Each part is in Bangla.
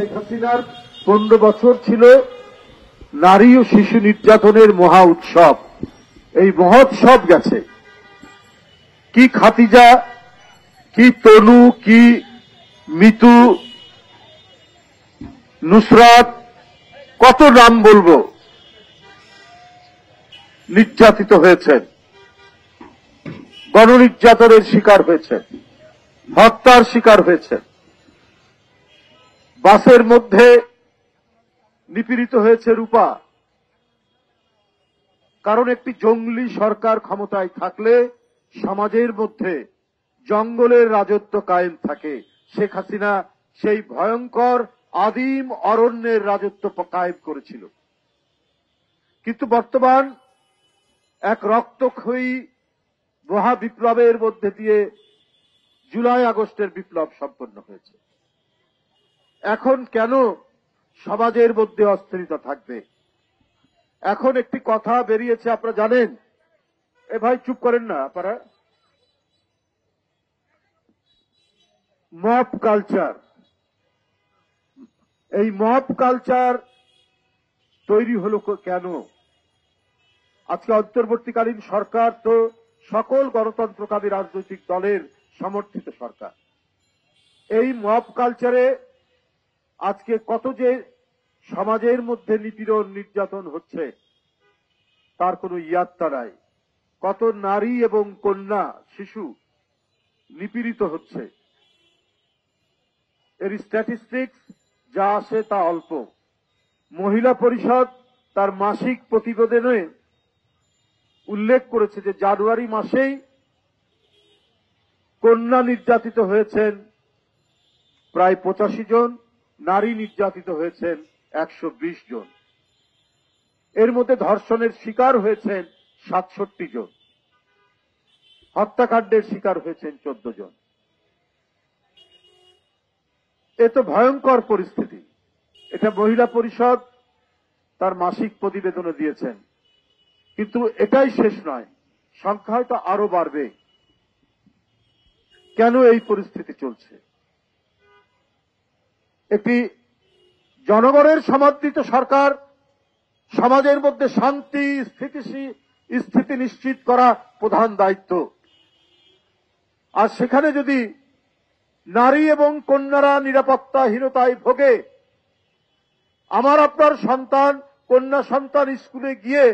শেখ হাসিনার 15 বছর ছিল নারী ও শিশু নির্যাতনের মহা উৎসব। এই মহোৎসব গেছে। কি খাতিজা, কি তনু, কি মিতু, নুসরাত, কত নাম বলবো, নির্যাতিত হয়েছেন, গণনির্যাতনের শিকার হয়েছেন, হত্যার শিকার হয়েছেন। বাসের মধ্যে নিপীড়িত হয়েছে রূপা। কারণ একটি জঙ্গলি সরকার ক্ষমতায় থাকলে সমাজের মধ্যে জঙ্গলের রাজত্ব কায়েম থাকে। শেখ হাসিনা সেই ভয়ঙ্কর আদিম অরণ্যের রাজত্ব কায়েম করেছিল। কিন্তু বর্তমান এক রক্তক্ষয়ী মহা বিপ্লবের মধ্যে দিয়ে জুলাই আগস্টের বিপ্লব সম্পন্ন হয়েছে। এখন কেন সমাজের মধ্যে অস্থিরতা থাকবে? এখন একটি কথা বেরিয়েছে, আপনারা জানেন। এ ভাই চুপ করেন না আপনারা। মব কালচার, এই মব কালচার তৈরি হলো কেন? আজকে অন্তর্বর্তীকালীন সরকার তো সকল গণতন্ত্রকামী রাজনৈতিক দলের সমর্থিত সরকার। এই মব কালচারে আজকে কত যে সমাজের মধ্যে নিপীড়ন নির্যাতন হচ্ছে তার কোনো ইয়াত্তা নাই। কত নারী এবং কন্যা শিশু নিপীড়িত হচ্ছে, এর স্ট্যাটিস্টিক্স যা আসে তা অল্প। মহিলা পরিষদ তার মাসিক প্রতিবেদনে উল্লেখ করেছে যে জানুয়ারি মাসেই কন্যা নির্যাতিত হয়েছেন প্রায় 85 জন, নারী নির্যাতিত হয়েছেন 120 জন। এর মধ্যে ধর্ষণের শিকার হয়েছেন 67 জন, হত্যাকাণ্ডের শিকার হয়েছেন 14 জন। এ তো ভয়ঙ্কর পরিস্থিতি। এটা মহিলা পরিষদ তার মাসিক প্রতিবেদনে দিয়েছেন। কিন্তু এটাই শেষ নয়, সংখ্যা হয়তো আরো বাড়বে। কেন এই পরিস্থিতি চলছে? একটি জনগণের সমর্থিত সরকার সমাজের মধ্যে শান্তি স্থিতি নিশ্চিত করা প্রধান দায়িত্ব। আর সেখানে যদি নারী এবং কন্যারা নিরাপত্তাহীনতায় ভোগে, আমার আপনার সন্তান, কন্যা সন্তান স্কুলে গিয়ে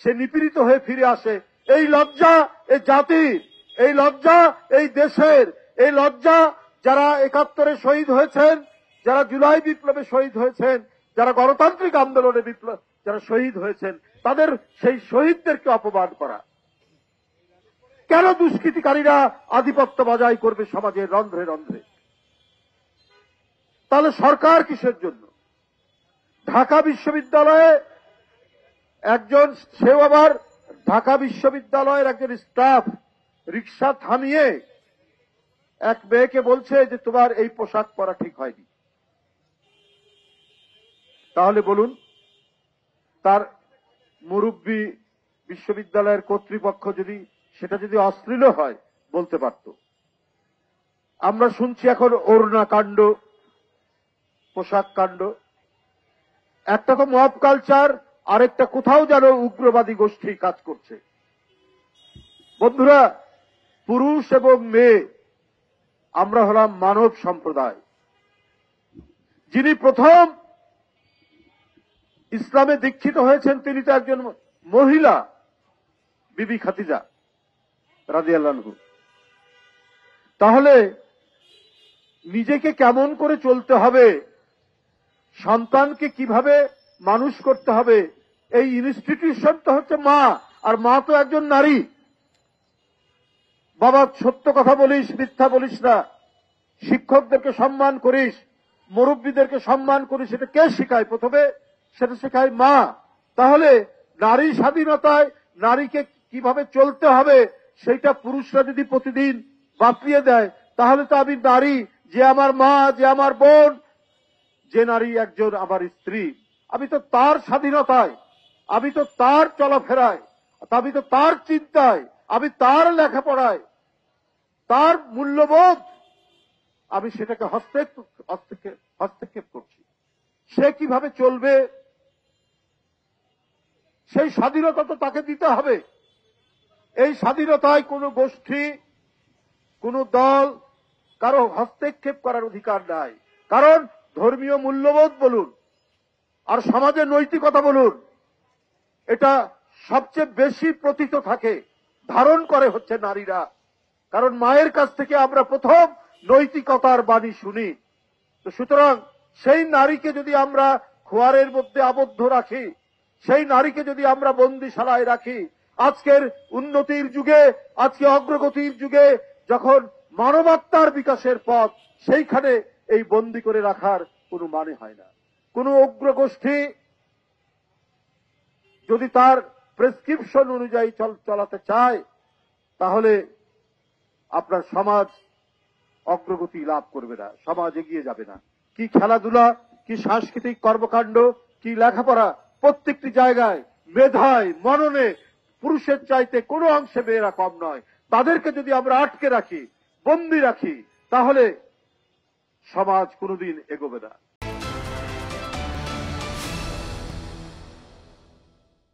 সে নিপীড়িত হয়ে ফিরে আসে, এই লজ্জা এই জাতির, এই লজ্জা এই দেশের, এই লজ্জা যারা 71-এ শহীদ হয়েছেন, যারা জুলাই বিপ্লবে শহীদ হয়েছেন, যারা গণতান্ত্রিক আন্দোলনে যারা শহীদ হয়েছেন, তাদের সেই শহীদদেরকে অপমান করা। কেন দুষ্কৃতিকারীরা আধিপত্য বজায় করবে সমাজের রন্ধ্রে রন্ধ্রে? তাহলে সরকার কিসের জন্য? ঢাকা বিশ্ববিদ্যালয়ে একজন, সেও আবার ঢাকা বিশ্ববিদ্যালয়ের একজন স্টাফ, রিক্সা থামিয়ে এক মেয়েকে বলছে যে তোমার এই পোশাক পরা ঠিক হয়নি। তাহলে বলুন, তার মুরব্বী বিশ্ববিদ্যালয়ের কর্তৃপক্ষ সেটা যদি অশ্লীল হয় বলতে পারত। আমরা শুনছি এখন ওড়না কাণ্ড, পোশাক কাণ্ড। একটা তো মব কালচার, আরেকটা কোথাও যেন উগ্রবাদী গোষ্ঠী কাজ করছে। বন্ধুরা, পুরুষ এবং মেয়ে আমরা হলাম মানব সম্প্রদায়। যিনি প্রথম ইসলামে দীক্ষিত হয়েছেন তিনি তো একজন মহিলা, বিবি খাদিজা রাদিয়াল্লাহু আনহা। তাহলে নিজেকে কেমন করে চলতে হবে, সন্তানকে কিভাবে মানুষ করতে হবে, এই ইনস্টিটিউশন তো হচ্ছে মা, আর মা তো একজন নারী। বাবা সত্য কথা বলিস, মিথ্যা বলিস না, শিক্ষকদেরকে সম্মান করিস, মুরব্বীদেরকে সম্মান করিস, সেটা কে শেখায়? প্রথমে সেটা শেখায় মা। তাহলে নারী স্বাধীনতায় নারীকে কিভাবে চলতে হবে সেইটা পুরুষরা যদি প্রতিদিন বাতলিয়ে দেয়, তাহলে তো আমি নারী, যে আমার মা, যে আমার বোন, যে নারী একজন আমার স্ত্রী, আমি তো তার স্বাধীনতায়, আমি তো তার চলাফেরায়, আমি তো তার চিন্তায়, আমি তার লেখাপড়ায়, তার মূল্যবোধ, আমি সেটাকে হস্তক্ষেপ করছি। সে কিভাবে চলবে, সেই স্বাধীনতা তো তাকে দিতে হবে। এই স্বাধীনতায় কোনো গোষ্ঠী, কোনো দল কারো হস্তক্ষেপ করার অধিকার নাই। কারণ ধর্মীয় মূল্যবোধ বলুন আর সমাজের নৈতিকতা বলুন, এটা সবচেয়ে বেশি প্রতীত থাকে, ধারণ করে হচ্ছে নারীরা। কারণ মায়ের কাছ থেকে আমরা প্রথম নৈতিকতার বাণী শুনি। তো সুতরাং সেই নারীকে যদি আমরা খোয়ারের মধ্যে আবদ্ধ রাখি, সেই নারীকে যদি আমরা বন্দিশালায় রাখি, আজকের উন্নতির যুগে, আজকে অগ্রগতির যুগে যখন মানবাত্মার বিকাশের পথ, সেইখানে এই বন্দি করে রাখার কোনো মানে হয় না। কোন উগ্রগোষ্ঠী যদি তার প্রেসক্রিপশন অনুযায়ী চালাতে চায়, তাহলে আপনার সমাজ অগ্রগতি লাভ করবে না, সমাজ এগিয়ে যাবে না। কি খেলাধুলা, কি সাংস্কৃতিক কর্মকাণ্ড, কি লেখাপড়া, প্রত্যেকটি জায়গায় মেধায় মননে পুরুষের চাইতে কোনো অংশে মেয়েরা কম নয়। তাদেরকে যদি আমরা আটকে রাখি, বন্দী রাখি, তাহলে সমাজ কোনোদিন এগোবে না।